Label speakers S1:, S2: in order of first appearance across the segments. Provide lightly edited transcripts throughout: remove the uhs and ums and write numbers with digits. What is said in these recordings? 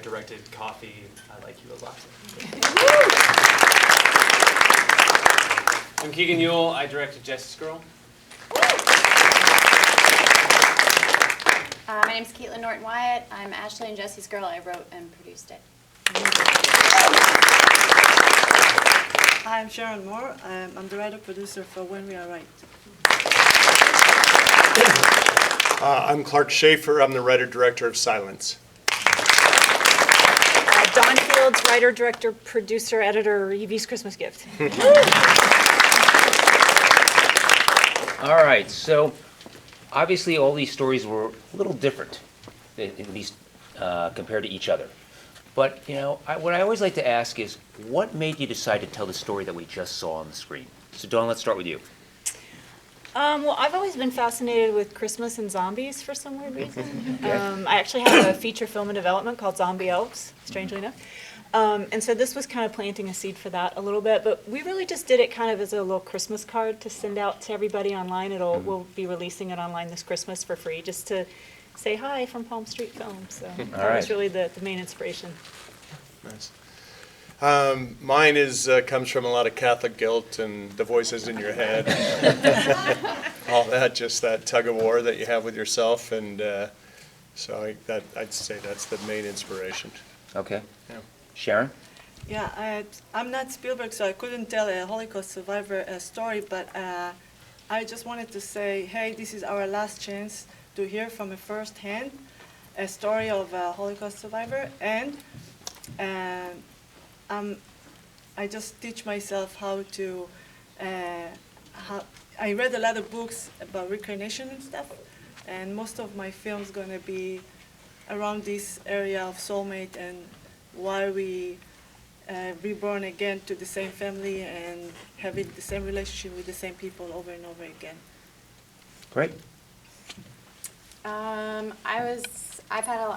S1: directed Coffee, I Like You a Lot. I'm Keegan Yule. I directed Jesse's Girl.
S2: My name's Caitlin Norton-Wyatt. I'm Ashley and Jesse's Girl. I wrote and produced it.
S3: Hi, I'm Sharon Mor. I'm the writer-producer for When We Are Right.
S4: I'm Clark Schaefer. I'm the writer-director of Silence.
S5: Dawn Fields, writer, director, producer, editor, Evie's Christmas Gift.
S6: All right, so obviously all these stories were a little different, at least compared to each other. But, you know, what I always like to ask is, what made you decide to tell the story that we just saw on the screen? So, Dawn, let's start with you.
S5: Well, I've always been fascinated with Christmas and zombies for some weird reason. I actually have a feature film in development called Zombie Elves, strangely enough. And so this was kind of planting a seed for that a little bit. But we really just did it kind of as a little Christmas card to send out to everybody online. We'll be releasing it online this Christmas for free, just to say hi from Palm Street Film. So that was really the main inspiration.
S4: Nice. Mine comes from a lot of Catholic guilt and the voices in your head. All that, just that tug of war that you have with yourself, and so I'd say that's the main inspiration.
S6: Okay.
S4: Yeah.
S6: Sharon?
S3: Yeah, I'm not Spielberg, so I couldn't tell a Holocaust survivor story, but I just wanted to say, hey, this is our last chance to hear from a first-hand a story of a Holocaust survivor, and I just teach myself how to, I read a lot of books about reincarnation and stuff, and most of my film's gonna be around this area of soulmate and why we reborn again to the same family and having the same relationship with the same people over and over again.
S6: Great.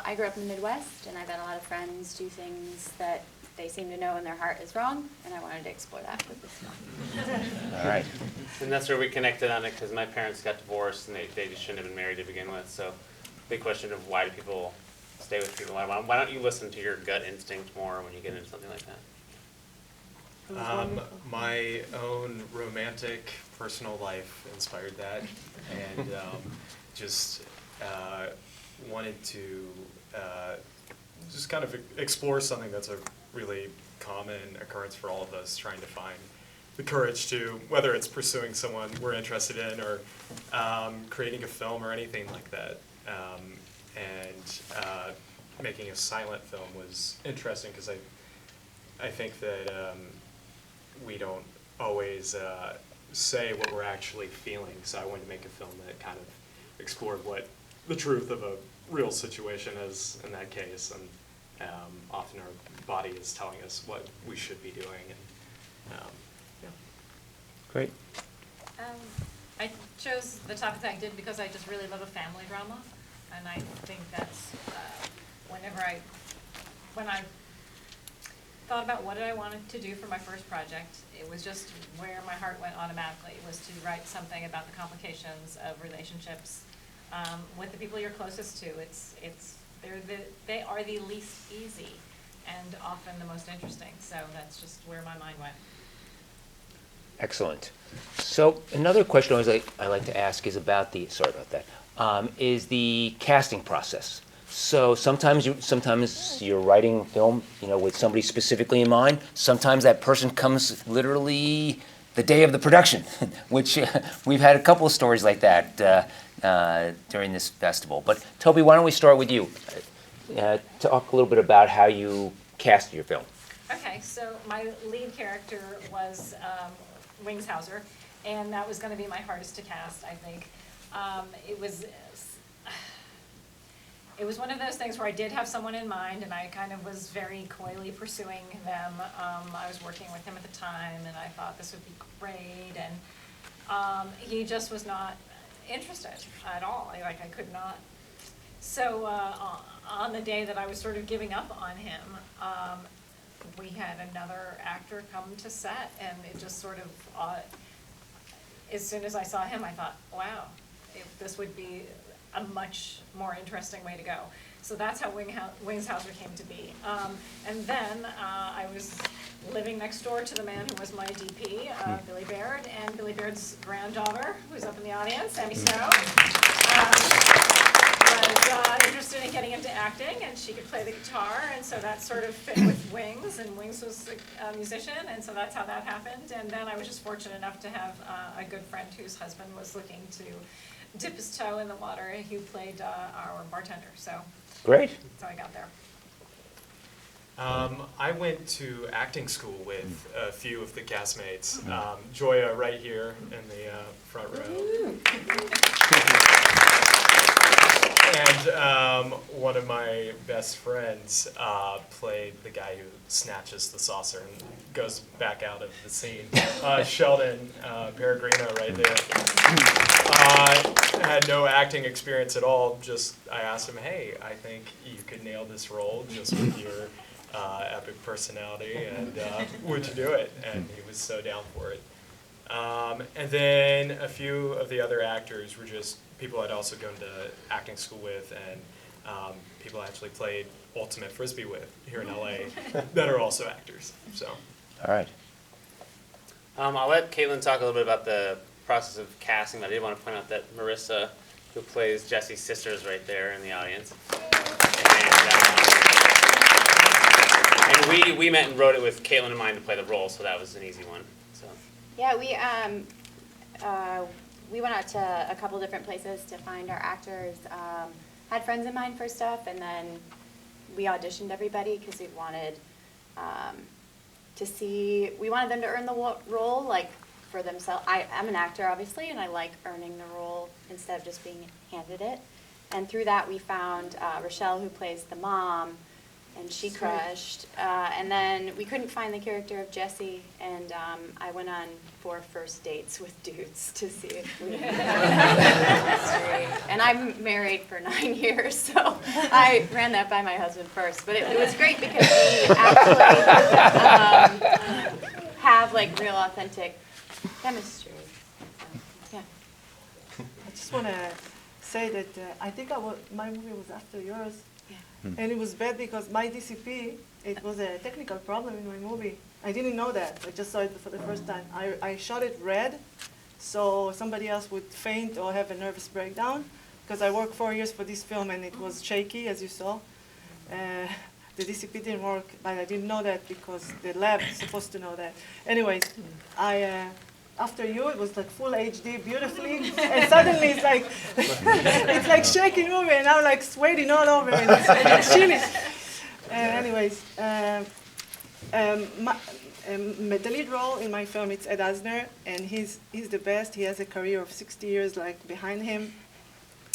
S2: I grew up in the Midwest, and I've had a lot of friends do things that they seem to know in their heart is wrong, and I wanted to explore that with this film.
S6: All right.
S1: And that's where we connected on it, because my parents got divorced, and they just shouldn't have been married to begin with. So big question of why do people stay with people? Why don't you listen to your gut instinct more when you get into something like that?
S7: My own romantic personal life inspired that, and just wanted to just kind of explore something that's a really common occurrence for all of us, trying to find the courage to, whether it's pursuing someone we're interested in or creating a film or anything like that. And making a silent film was interesting because I think that we don't always say what we're actually feeling, so I wanted to make a film that kind of explored what the truth of a real situation is in that case, and often our body is telling us what we should be doing. And, yeah.
S6: Great.
S8: I chose the topic that I did because I just really love a family drama, and I think that's when I thought about what I wanted to do for my first project, it was just where my heart went automatically, was to write something about the complications of relationships with the people you're closest to. They are the least easy and often the most interesting. So that's just where my mind went.
S6: Excellent. So another question I like to ask is about is the casting process. So sometimes you're writing film, with somebody specifically in mind. Sometimes that person comes literally the day of the production, which we've had a couple of stories like that during this festival. But Toby, why don't we start with you? Talk a little bit about how you cast your film.
S8: Okay, so my lead character was Wings Hauser, and that was going to be my hardest to cast, I think. It was one of those things where I did have someone in mind, and I kind of was very coyly pursuing them. I was working with him at the time, and I thought this would be great, and he just was not interested at all. I could not. So on the day that I was sort of giving up on him, we had another actor come to set, and it just sort of, as soon as I saw him, I thought, wow, this would be a much more interesting way to go. So that's how Wings Hauser came to be. And then I was living next door to the man who was my DP, Billy Baird, and Billy Baird's granddaughter, who's up in the audience, Emmy Snow, was interested in getting into acting, and she could play the guitar, and so that sort of fit with Wings, and Wings was a musician, and so that's how that happened. And then I was just fortunate enough to have a good friend whose husband was looking to dip his toe in the water, and who played our bartender, so
S6: Great.
S8: that's how I got there.
S7: I went to acting school with a few of the castmates. Joya right here in the front row. And one of my best friends played the guy who snatches the saucer and goes back out of the scene. Sheldon Peregrino right there. Had no acting experience at all. Just I asked him, hey, I think you could nail this role just with your epic personality, and would you do it? And he was so down for it. And then a few of the other actors were just people I'd also gone to acting school with, and people I actually played Ultimate Frisbee with here in LA that are also actors. So.
S6: All right.
S1: I'll let Caitlin talk a little bit about the process of casting, but I did want to point out that Marissa, who plays Jesse's sister, is right there in the audience. And we met and wrote it with Caitlin in mind to play the role, so that was an easy one. So.
S2: Yeah, we went out to a couple different places to find our actors. Had friends in mind for stuff, and then we auditioned everybody because we wanted we wanted them to earn the role, like, for themselves. I'm an actor, obviously, and I like earning the role instead of just being handed it. And through that, we found Rochelle, who plays the mom, and she crushed. And then we couldn't find the character of Jesse, and I went on 4 first dates with dudes to see if we And I'm married for 9 years, so I ran that by my husband first. But it was great because we actually have like real authentic chemistry. So, yeah.
S3: I just want to say that I think my movie was after yours.
S2: Yeah.
S3: And it was bad because my DCP, it was a technical problem in my movie. I didn't know that. I just saw it for the first time. I shot it red, so somebody else would faint or have a nervous breakdown, because I worked 4 years for this film and it was shaky, as you saw. The DCP didn't work, but I didn't know that because the lab is supposed to know that. Anyways, after you, it was like full HD, beautifully, and suddenly it's like it's like shaking movie, and I'm like sweating all over, and it's chilly. Anyways, the lead role in my film, it's Ed Asner, and he's the best. He has a career of 60 years like behind him,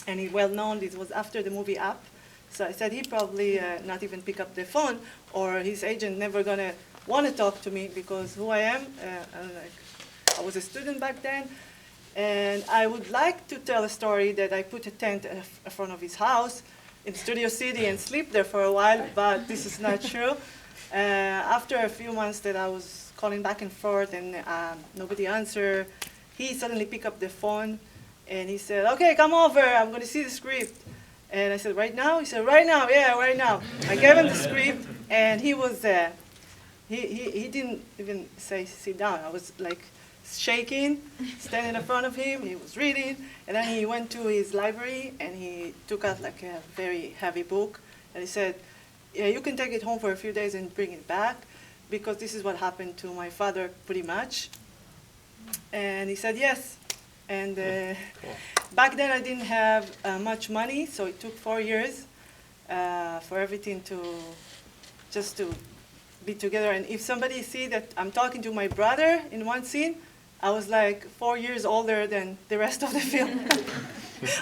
S3: and he's well known. This was after the movie Up, so I said he probably not even pick up the phone, or his agent never gonna want to talk to me because who I am. I was a student back then, and I would like to tell a story that I put a tent in front of his house in Studio City and sleep there for a while, but this is not true. After a few months that I was calling back and forth and nobody answered, he suddenly picked up the phone and he said, okay, come over, I'm going to see the script. And I said, right now? He said, right now, yeah, right now. I gave him the script, and he was he didn't even say sit down. I was like shaking, standing in front of him. He was reading, and then he went to his library and he took out like a very heavy book, and he said, yeah, you can take it home for a few days and bring it back, because this is what happened to my father pretty much. And he said yes. And back then I didn't have much money, so it took 4 years for everything to be together. And if somebody see that I'm talking to my brother in one scene, I was like 4 years older than the rest of the film.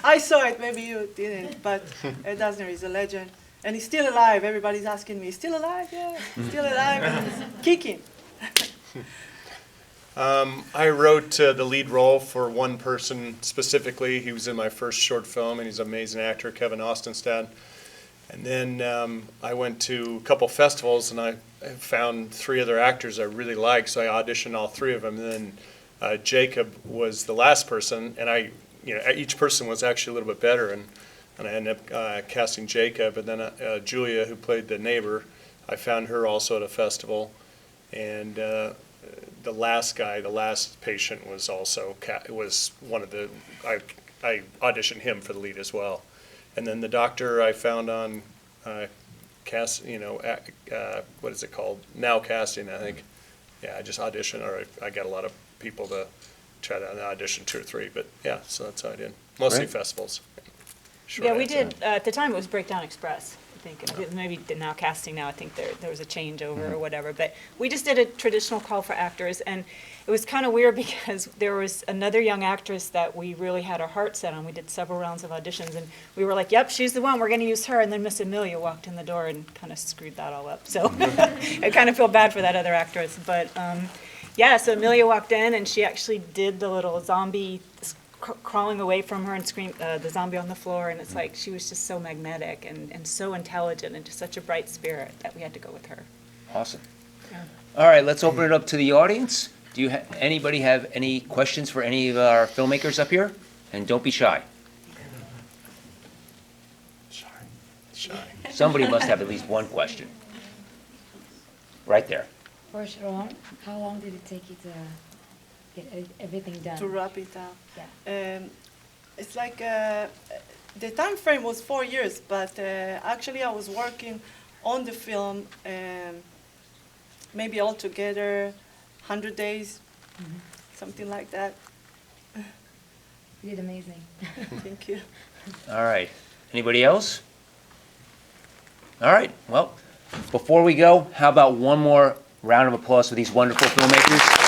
S3: I saw it, maybe you didn't, but Ed Asner is a legend. And he's still alive. Everybody's asking me, still alive? Yeah, still alive, and he's kicking.
S4: I wrote the lead role for one person specifically. He was in my first short film, and he's an amazing actor, Kevin Ostenstad. And then I went to a couple festivals, and I found 3 other actors I really liked, so I auditioned all 3 of them. And then Jacob was the last person, and each person was actually a little bit better. And and I ended up casting Jacob, and then Julia, who played the neighbor, I found her also at a festival, and the last patient was also was one of the I auditioned him for the lead as well, and then the doctor I found on what is it called? Now Casting, I think. Yeah, I just auditioned, or I got a lot of people to try to audition 2 or 3, but yeah, so that's how I did. Mostly
S6: Great.
S4: festivals.
S5: Yeah, we
S4: answer.
S5: did, at the time, it was Breakdown Express, I think. Maybe Now Casting now, I think there was a changeover or whatever. But we just did a traditional call for actors, and it was kind of weird because there was another young actress that we really had our heart set on. We did several rounds of auditions, and we were like, yep, she's the one, we're going to use her. And then Miss Amelia walked in the door and kind of screwed that all up. So I kind of feel bad for that other actress. But yeah, so Amelia walked in, and she actually did the little zombie crawling away from her and scream the zombie on the floor, and it's like she was just so magnetic and so intelligent and just such a bright spirit that we had to go with her.
S6: Awesome.
S5: Yeah.
S6: All right, let's open it up to the audience. Do you anybody have any questions for any of our filmmakers up here? And don't be shy.
S4: Shy.
S6: Somebody must have at least one question. Right there.
S9: For Sharon, how long did it take you to get everything done?
S3: To wrap it up.
S9: Yeah.
S3: It's like the time frame was 4 years, but actually I was working on the film maybe altogether 100 days, something like that.
S9: You did amazing.
S3: Thank you.
S6: All right. Anybody else? All right. Well, before we go, how about one more round of applause for these wonderful filmmakers?